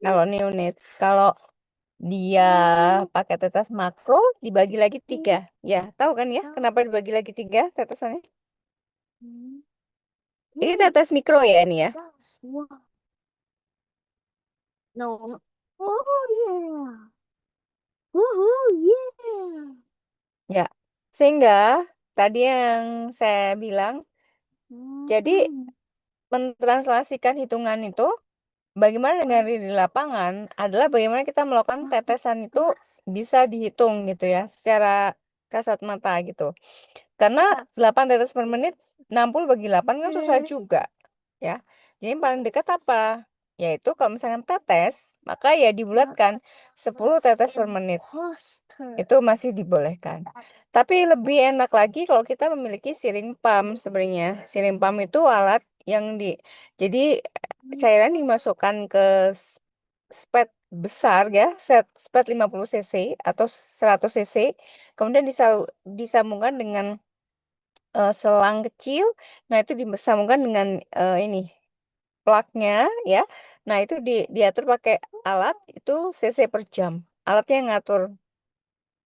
Kalau neonates, kalau dia pakai tetes makro dibagi lagi 3. Ya, tahu kan ya kenapa dibagi lagi 3 tetesannya? Ini tetes mikro ya ini ya. No. Oh yeah. Woohoo, yeah. Ya. Sehingga tadi yang saya bilang, jadi mentranslasikan hitungan itu bagaimana dengan di lapangan adalah bagaimana kita melakukan tetesan itu bisa dihitung gitu ya secara kasat mata gitu. Karena 8 tetes per menit 60 bagi 8 kan susah juga ya. Jadi yang paling dekat apa? Yaitu kalau misalkan tetes, maka ya dibulatkan 10 tetes per menit. Itu masih dibolehkan. Tapi lebih enak lagi kalau kita memiliki siring pump sebenarnya. Siring pump itu alat yang jadi cairan dimasukkan ke spet besar ya, spet 50 cc atau 100 cc, kemudian disambungkan dengan selang kecil. Nah, itu disambungkan dengan ini plaknya ya. Nah, itu diatur pakai alat itu cc per jam. Alatnya yang ngatur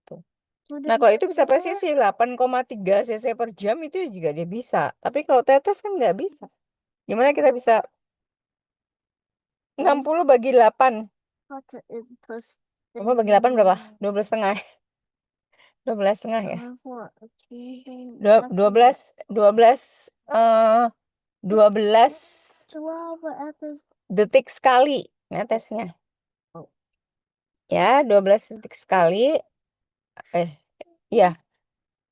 tuh. Nah, kalau itu bisa presisi 8,3 cc per jam itu juga dia bisa. Tapi kalau tetes kan nggak bisa. Gimana kita bisa 60 bagi 8? 60 bagi 8 berapa? 12,5. 12,5 ya. 12 12 eh 12 detik sekali ya tesnya. Ya, 12 detik sekali eh ya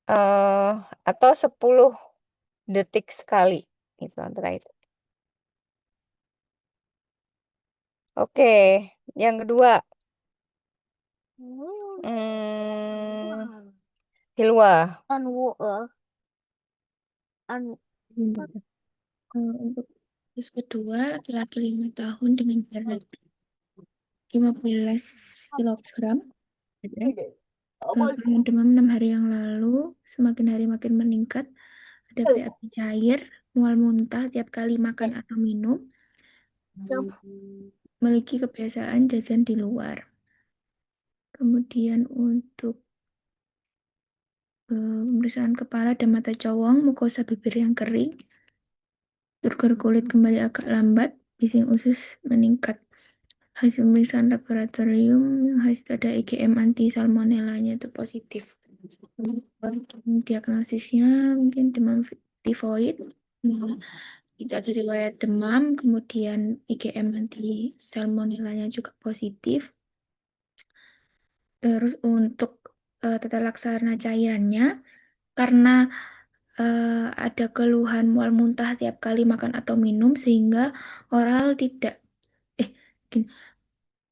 eh atau 10 detik sekali itu antara itu. Oke, yang kedua, hmm, Hilwa. Untuk kasus kedua, laki-laki 5 tahun dengan berat 15 kilogram. Kemudian demam 6 hari yang lalu, semakin hari makin meningkat. Ada BAB cair, mual muntah tiap kali makan atau minum. Memiliki kebiasaan jajan di luar. Kemudian untuk pemeriksaan kepala dan mata cowong, mukosa bibir yang kering, turgor kulit kembali agak lambat, bising usus meningkat. Hasil pemeriksaan laboratorium yang hasil ada IgM anti salmonellanya itu positif. Diagnosisnya mungkin demam tifoid. Nah, itu ada riwayat demam, kemudian IgM anti salmonellanya juga positif. Terus untuk tata laksana cairannya, karena ada keluhan mual muntah tiap kali makan atau minum, sehingga oral tidak, gini,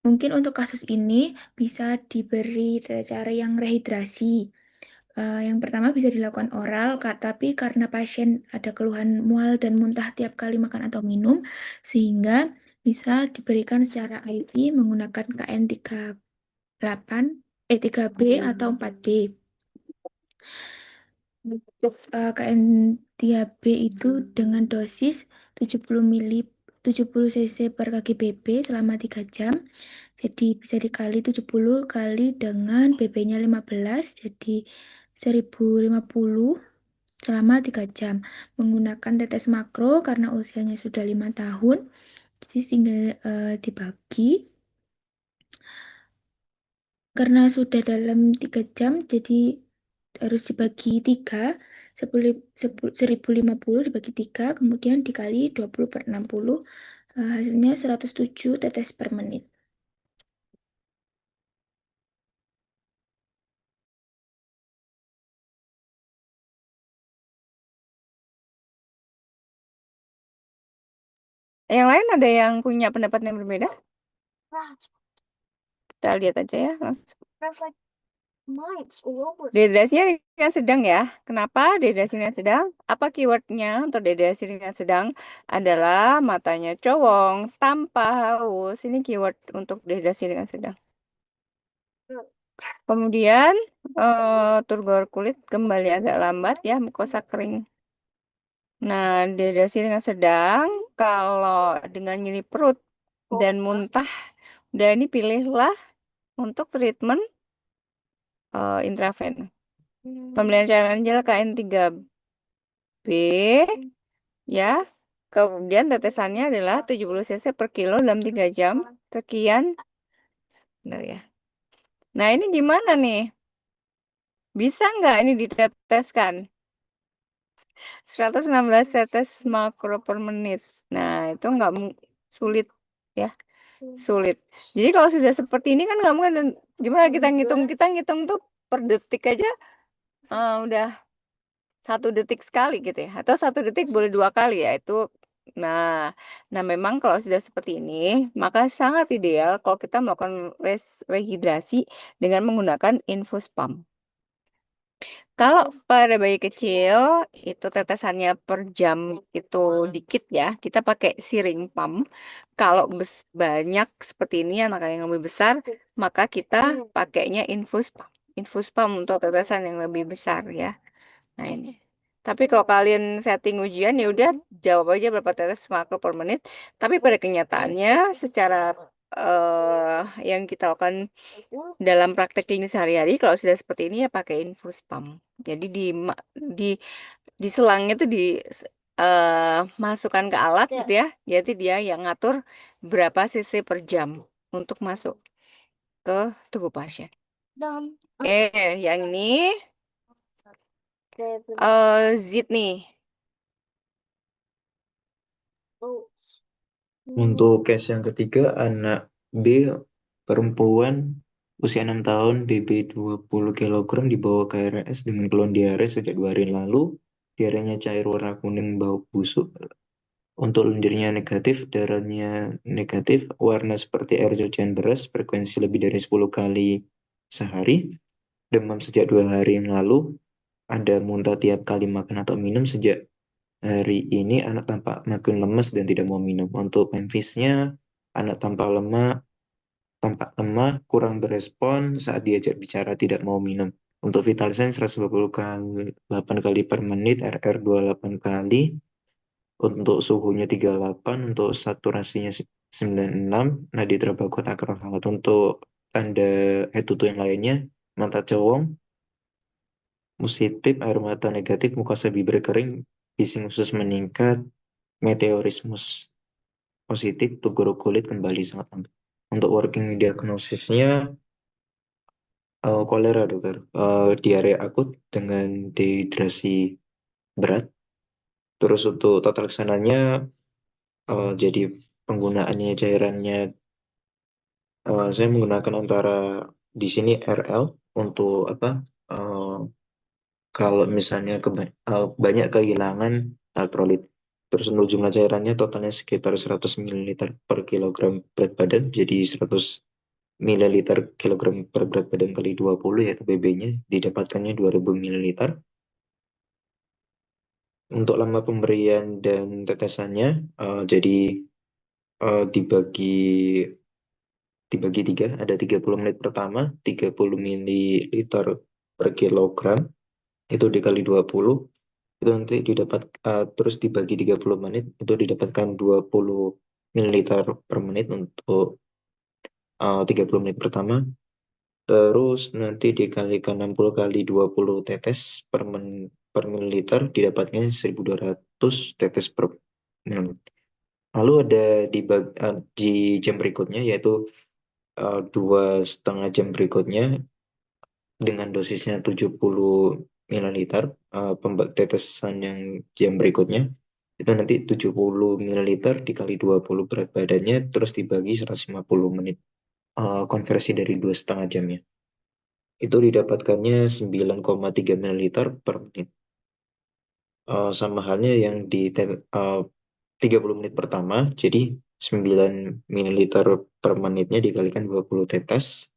mungkin untuk kasus ini bisa diberi cara yang rehidrasi. Yang pertama bisa dilakukan oral, tapi karena pasien ada keluhan mual dan muntah tiap kali makan atau minum, sehingga bisa diberikan secara IV menggunakan KN 3B atau 4B. KN 3B itu dengan dosis 70 cc per kg-BB selama 3 jam. Jadi bisa dikali 70 kali dengan BB-nya 15, jadi 1050 selama 3 jam. Menggunakan tetes makro karena usianya sudah 5 tahun. Jadi tinggal dibagi. Karena sudah dalam 3 jam, jadi harus dibagi 3, 1050 dibagi 3, kemudian dikali 20 per 60, hasilnya 107 tetes per menit. Yang lain ada yang punya pendapat yang berbeda? Kita lihat aja ya langsung. Dehidrasinya ringan sedang ya. Kenapa dehidrasi ringan sedang? Apa keywordnya untuk dehidrasi ringan sedang? Adalah matanya cowong tanpa haus. Ini keyword untuk dehidrasi ringan sedang. Kemudian turgor kulit kembali agak lambat ya, mukosa kering. Nah, dehidrasi ringan sedang kalau dengan nyeri perut dan muntah Dan ini pilihlah untuk treatment intraven. Pembelian cairan gel KN3B ya. Kemudian tetesannya adalah 70 cc per kilo dalam 3 jam. Sekian. Benar ya. Nah, ini gimana nih? Bisa nggak ini diteteskan? 116 tetes makro per menit. Nah, itu nggak sulit ya. Sulit. Jadi kalau sudah seperti ini kan nggak mungkin. Gimana kita ngitung? Kita ngitung tuh per detik aja udah 1 detik sekali gitu ya. Atau 1 detik boleh 2 kali ya. Itu nah memang kalau sudah seperti ini, maka sangat ideal kalau kita melakukan rehidrasi dengan menggunakan infus pump. Kalau pada bayi kecil itu tetesannya per jam itu dikit ya, kita pakai siring pump. Kalau banyak seperti ini anak yang lebih besar, maka kita pakainya infus pump. Infus pump untuk tetesan yang lebih besar ya. Nah ini. Tapi kalau kalian setting ujian ya udah jawab aja berapa tetes makro per menit. Tapi pada kenyataannya secara yang kita lakukan dalam praktek klinis sehari-hari kalau sudah seperti ini ya pakai infus pump. Jadi di di selangnya tuh masukkan ke alat gitu ya. Jadi dia yang ngatur berapa cc per jam untuk masuk ke tubuh pasien. Yang ini zit nih. Untuk case yang ketiga, anak B perempuan usia 6 tahun, BB 20 kg dibawa ke RS dengan keluhan diare sejak 2 hari lalu. Diarenya cair warna kuning bau busuk. Untuk lendirnya negatif, darahnya negatif, warna seperti air cucian beras, frekuensi lebih dari 10 kali sehari. Demam sejak 2 hari yang lalu, ada muntah tiap kali makan atau minum. Sejak hari ini anak tampak makin lemas dan tidak mau minum. Untuk pemvisnya, anak tampak lemah, kurang berespon saat diajak bicara, tidak mau minum. Untuk vital sign 120 kali 8 kali per menit, RR 28 kali. Untuk suhunya 38, untuk saturasinya 96, nadi terbakut akar hangat. Untuk tanda head to toe yang lainnya, mata cowong, positif, air mata negatif, mukosa bibir kering, bising usus meningkat, meteorismus positif, tugur kulit kembali sangat lembut. Untuk working diagnosisnya, kolera dokter, diare akut dengan dehidrasi berat. Terus untuk tata laksananya, jadi penggunaannya cairannya, saya menggunakan antara di sini RL untuk apa? eh, Kalau misalnya banyak kehilangan elektrolit. Terus untuk jumlah cairannya totalnya sekitar 100 ml per kilogram berat badan. Jadi 100 ml kilogram per berat badan kali 20 yaitu BB-nya didapatkannya 2000 ml. Untuk lama pemberian dan tetesannya jadi dibagi dibagi tiga, ada 30 menit pertama, 30 ml per kilogram, itu dikali 20, itu nanti didapat terus dibagi 30 menit, itu didapatkan 20 ml per menit untuk 30 menit pertama, terus nanti dikalikan 60 kali 20 tetes per mililiter, didapatnya 1200 tetes per menit. Lalu ada di jam berikutnya, yaitu 2,5 jam berikutnya dengan dosisnya 70 ml, tetesan yang jam berikutnya itu nanti 70 ml dikali 20 berat badannya terus dibagi 150 menit, konversi dari 2,5 jamnya itu didapatkannya 9,3 ml per menit. Sama halnya yang di 30 menit pertama, jadi 9 ml per menitnya dikalikan 20 tetes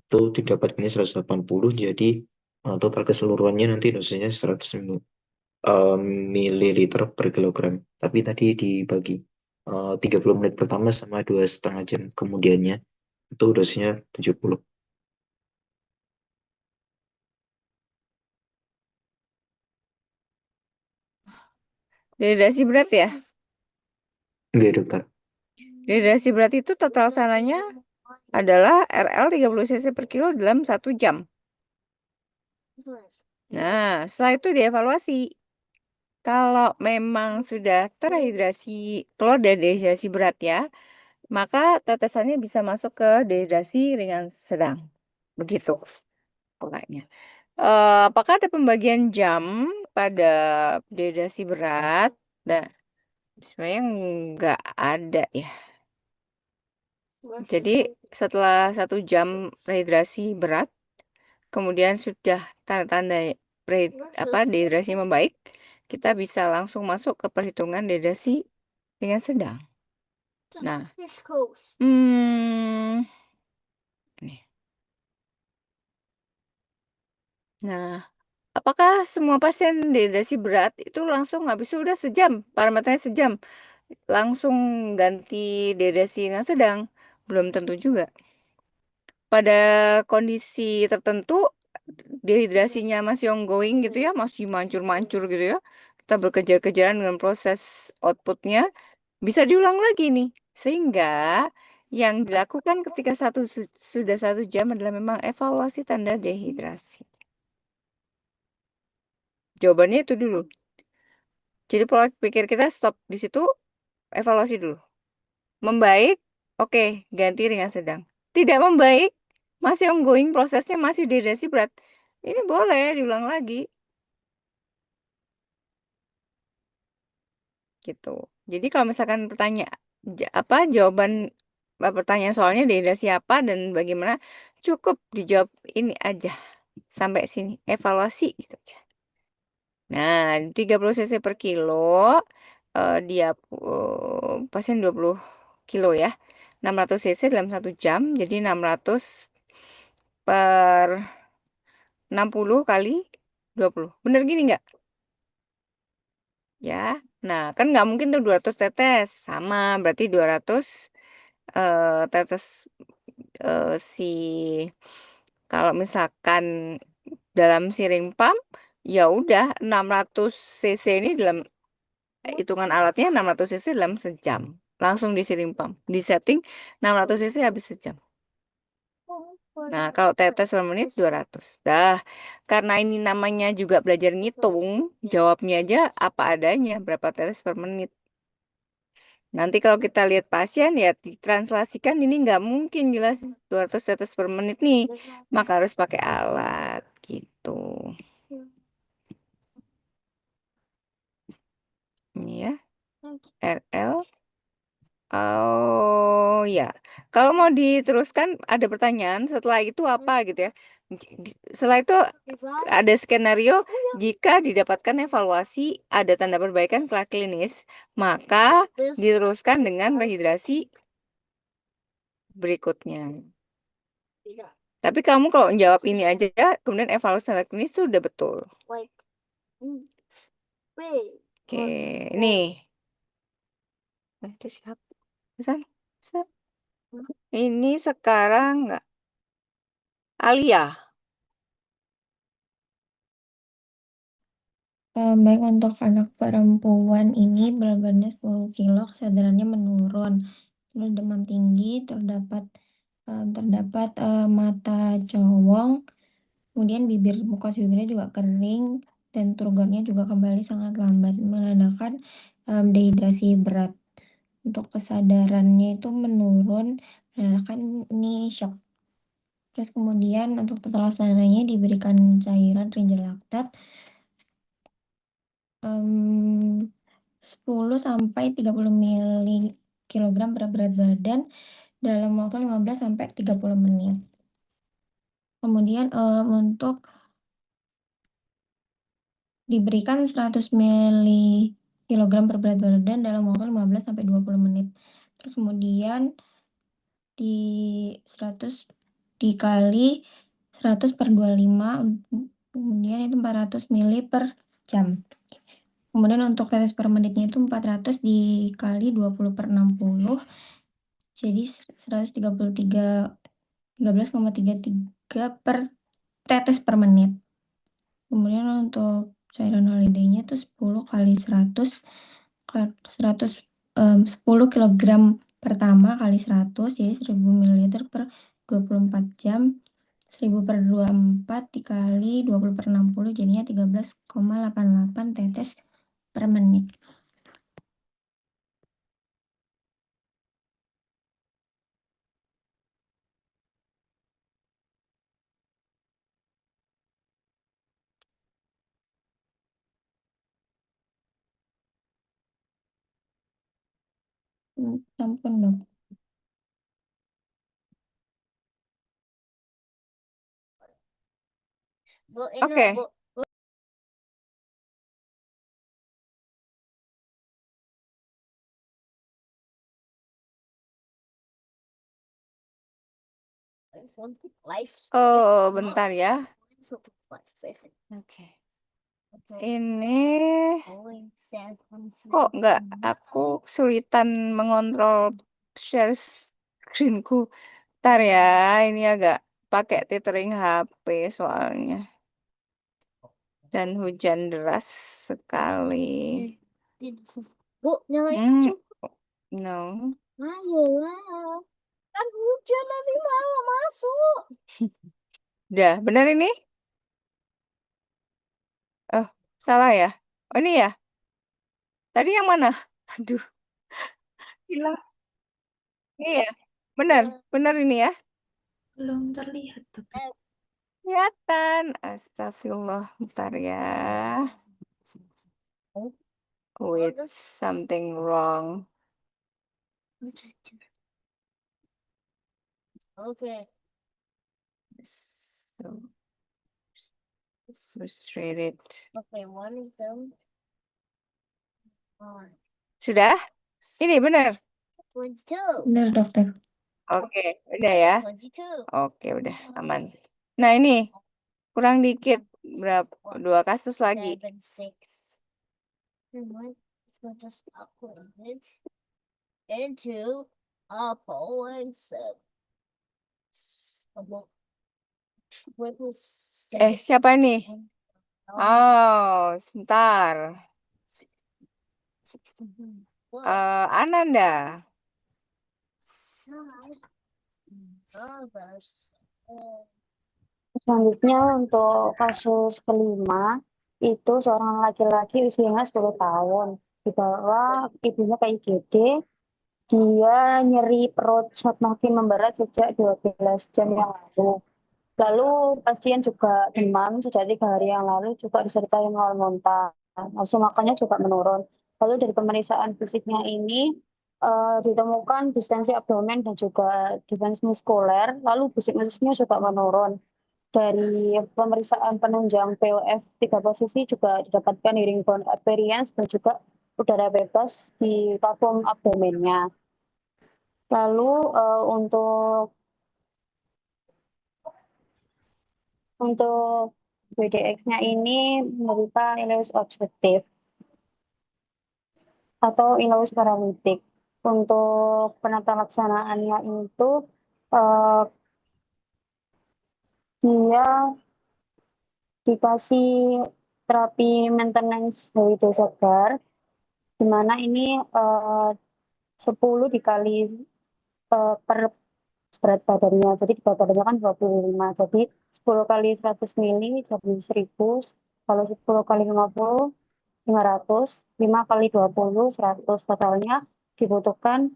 itu didapatkannya 180, jadi total keseluruhannya nanti dosisnya 100 mililiter per kilogram. Tapi tadi dibagi 30 menit pertama sama 2,5 jam kemudiannya itu dosisnya 70. Dehidrasi berat ya? Enggak dokter. Dehidrasi berat itu total sananya adalah RL 30 cc per kilo dalam 1 jam. Nah, setelah itu dievaluasi. Kalau memang sudah terhidrasi, keluar dari dehidrasi berat ya, maka tetesannya bisa masuk ke dehidrasi ringan sedang. Begitu polanya. Apakah ada pembagian jam pada dehidrasi berat? Nah, sebenarnya nggak ada ya. Jadi setelah 1 jam rehidrasi berat, kemudian sudah tanda-tanda dehidrasi membaik, kita bisa langsung masuk ke perhitungan dehidrasi ringan sedang. Nah, nih. Nah, apakah semua pasien dehidrasi berat itu langsung habis itu udah sejam, parameternya sejam, langsung ganti dehidrasi ringan sedang? Belum tentu juga. Pada kondisi tertentu dehidrasinya masih ongoing gitu ya, masih mancur-mancur gitu ya. Kita berkejar-kejaran dengan proses outputnya, bisa diulang lagi nih. Sehingga yang dilakukan ketika sudah 1 jam adalah memang evaluasi tanda dehidrasi. Jawabannya itu dulu. Jadi pola pikir kita stop di situ, evaluasi dulu. Membaik, oke, ganti ringan sedang. Tidak membaik, masih ongoing prosesnya, masih dehidrasi berat. Ini boleh diulang lagi. Gitu. Jadi kalau misalkan jawaban pertanyaan soalnya dehidrasi apa dan bagaimana, cukup dijawab ini aja. Sampai sini, evaluasi gitu aja. Nah, 30 cc per kilo, dia pasien 20 kilo ya. 600 cc dalam 1 jam, jadi 600 per 60 kali 20. Bener gini nggak? Ya, nah kan nggak mungkin tuh 200 tetes. Sama, berarti 200 tetes kalau misalkan dalam siring pump, ya udah 600 cc ini dalam hitungan alatnya 600 cc dalam sejam. Langsung di siring pump. Di setting 600 cc habis sejam. Nah, kalau tetes per menit 200. Dah, karena ini namanya juga belajar ngitung, jawabnya aja apa adanya, berapa tetes per menit. Nanti kalau kita lihat pasien ya ditranslasikan ini nggak mungkin jelas 200 tetes per menit nih. Maka harus pakai alat gitu. Ini ya, RL. Oh ya, kalau mau diteruskan ada pertanyaan setelah itu apa gitu ya. Setelah itu ada skenario jika didapatkan evaluasi ada tanda perbaikan klinis, maka diteruskan dengan rehidrasi berikutnya. Tapi kamu kalau jawab ini aja ya, kemudian evaluasi tanda klinis itu udah betul. Oke, nih. Itu siapa? Pesan? Ini sekarang nggak? Alia. Baik, untuk anak perempuan ini berat badannya 10 kilo, kesadarannya menurun, lalu demam tinggi, terdapat mata cowong, kemudian mukas bibirnya juga kering, dan turgornya juga kembali sangat lambat, menandakan dehidrasi berat. Untuk kesadarannya itu menurun, menandakan ini shock. Terus kemudian untuk tata laksananya diberikan cairan Ranger Lactate 10 sampai 30 mg per berat badan dalam waktu 15 sampai 30 menit. Kemudian untuk diberikan 100 mg per berat badan dalam waktu 15 sampai 20 menit. Terus kemudian di 100 dikali 100 per 25, kemudian itu 400 ml per jam. Kemudian untuk tetes per menitnya itu 400 dikali 20 per 60, jadi 13,33 per tetes per menit. Kemudian untuk cairan holiday-nya itu 10 kali 100 10 kg pertama kali 100, jadi 1000 ml per 24 jam. 1000 per 24 dikali 20 per 60, jadinya 13,88 tetes per menit. Ampun dong. Bu, ini Oke. Bu. Oh, bentar ya. Oke. Oke. Ini kok nggak, aku kesulitan mengontrol share screenku. Ntar ya, ini agak pakai tethering HP soalnya. Dan hujan deras sekali. Bu, nyalain Hmm, aja. no. Ayo lah. Kan hujan nanti malah masuk. Udah, bener ini? Oh, salah ya? Oh, ini ya? Tadi yang mana? Aduh, hilang. Iya, bener. Bener ini ya? Belum terlihat tuh. Kelihatan. Astagfirullah, bentar ya. Wait, something wrong. Oke. So frustrated. Oke, one of them. Sudah? Ini bener? 22. Benar, dokter. Oke, udah ya. 22. Oke, udah aman. Nah, ini kurang dikit. Berapa? 2 kasus lagi. 7, 6. Just upload it into a polling set. Siapa ini? Oh, sebentar. Ananda. Selanjutnya untuk kasus kelima, itu seorang laki-laki usianya 10 tahun. Dibawa ibunya ke IGD, dia nyeri perut semakin memberat sejak 12 jam yang lalu. Lalu pasien juga demam sejak 3 hari yang lalu, juga disertai mual muntah. Nafsu makannya juga menurun. Lalu dari pemeriksaan fisiknya ini ditemukan distensi abdomen dan juga defense muskuler, lalu bisik-bisiknya juga menurun. Dari pemeriksaan penunjang POF 3 posisi juga didapatkan hearing bone appearance dan juga udara bebas di kafum abdomennya. Lalu untuk BDX-nya ini menderita ileus obstruktif atau ileus paralitik. Untuk penata laksanaannya itu eh, dia dikasih terapi maintenance dari Desogar, di mana ini 10 dikali per berat badannya. Jadi berat badannya kan 25. Jadi 10 kali 100 mili jadi 1000. Kalau 10 kali 50, 500. 5 kali 20, 100. Totalnya dibutuhkan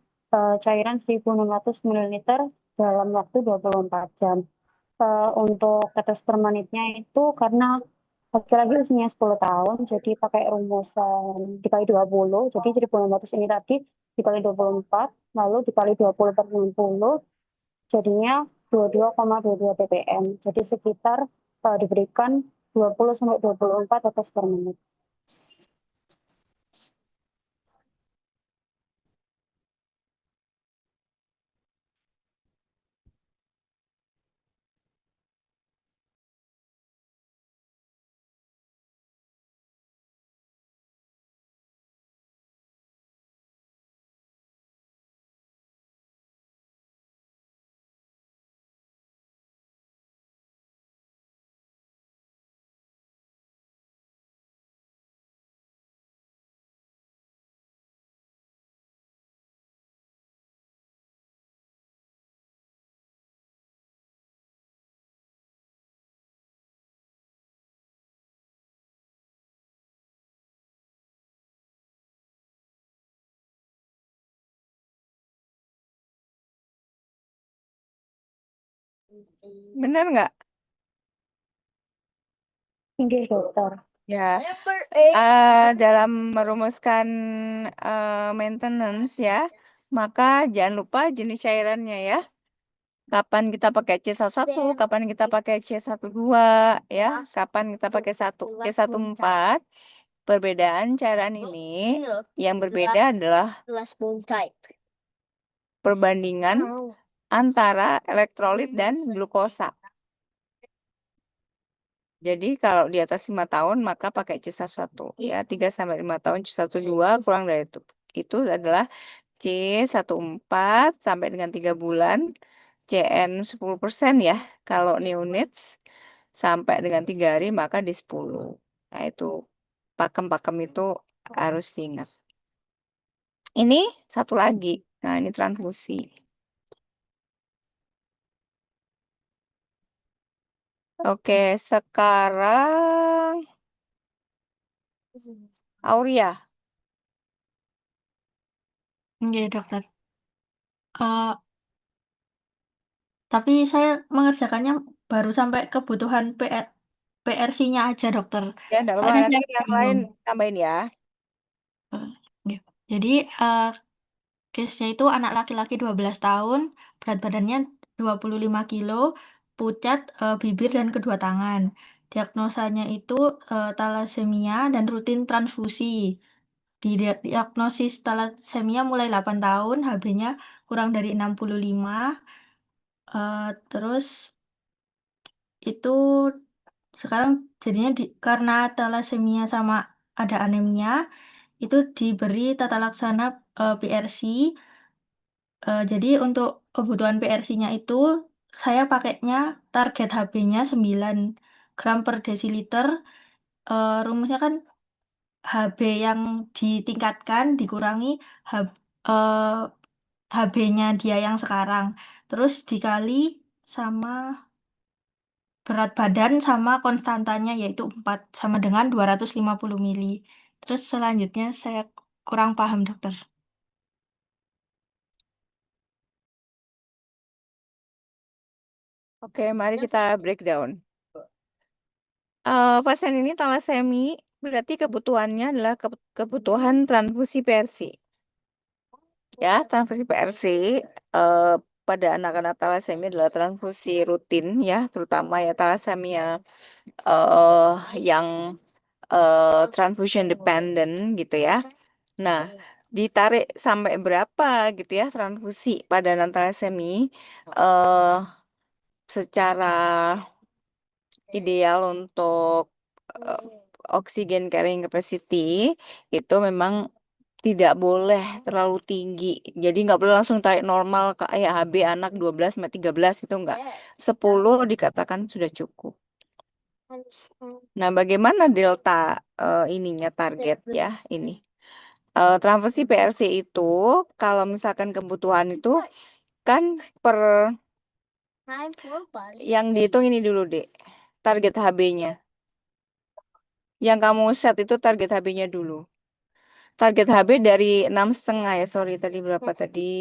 cairan 1600 ml dalam waktu 24 jam. Untuk tetes per menitnya itu karena laki-laki usianya 10 tahun, jadi pakai rumusan dikali 20, jadi 1600 ini tadi dikali 24, lalu dikali 20 per 60, jadinya 22,22 ppm. Jadi sekitar diberikan 20 sampai 24 tetes per menit. Bener nggak? Nggih, dokter. Ya, dalam merumuskan maintenance ya, maka jangan lupa jenis cairannya ya. Kapan kita pakai C11, kapan kita pakai C12 ya, kapan kita pakai C14. Perbedaan cairan ini yang berbeda adalah perbandingan antara elektrolit dan glukosa. Jadi kalau di atas 5 tahun maka pakai C11 ya, 3-5 tahun C12, kurang dari itu adalah C14 sampai dengan 3 bulan CN 10% ya. Kalau neonates sampai dengan 3 hari maka di 10. Nah itu pakem-pakem itu harus diingat. Ini satu lagi. Nah ini transfusi. Oke, sekarang Auria. Iya, dokter. Eh, tapi saya mengerjakannya baru sampai kebutuhan PRC-nya aja, dokter. Ya, enggak apa-apa. Soalnya Nanti saya yang bingung. lain tambahin ya. Eh, iya. Jadi, case-nya itu anak laki-laki 12 tahun, berat badannya 25 kilo, pucat bibir dan kedua tangan. Diagnosanya itu talasemia dan rutin transfusi. Diagnosis talasemia mulai 8 tahun, HB-nya kurang dari 65. Terus itu sekarang jadinya karena talasemia sama ada anemia, itu diberi tata laksana PRC. Jadi untuk kebutuhan PRC-nya itu saya pakainya target HB-nya 9 gram per desiliter. Rumusnya kan HB yang ditingkatkan dikurangi HB-nya dia yang sekarang. Terus dikali sama berat badan sama konstantanya yaitu 4 sama dengan 250 mili. Terus selanjutnya saya kurang paham, dokter. Oke, mari kita breakdown. Pasien ini talasemi berarti kebutuhannya adalah kebutuhan transfusi PRC. Ya, transfusi PRC pada anak-anak talasemi adalah transfusi rutin ya, terutama ya talasemia yang transfusion dependent gitu ya. Nah, ditarik sampai berapa gitu ya transfusi pada anak talasemi secara ideal untuk oksigen carrying capacity itu memang tidak boleh terlalu tinggi. Jadi nggak boleh langsung tarik normal kayak HB anak 12-13 itu enggak. 10 dikatakan sudah cukup. Nah, bagaimana delta ininya target ya ini. Transfusi PRC itu kalau misalkan kebutuhan itu kan per yang dihitung ini dulu, Dek. Target HB-nya. Yang kamu set itu target HB-nya dulu. Target HB dari 6,5 ya, sorry tadi berapa tadi?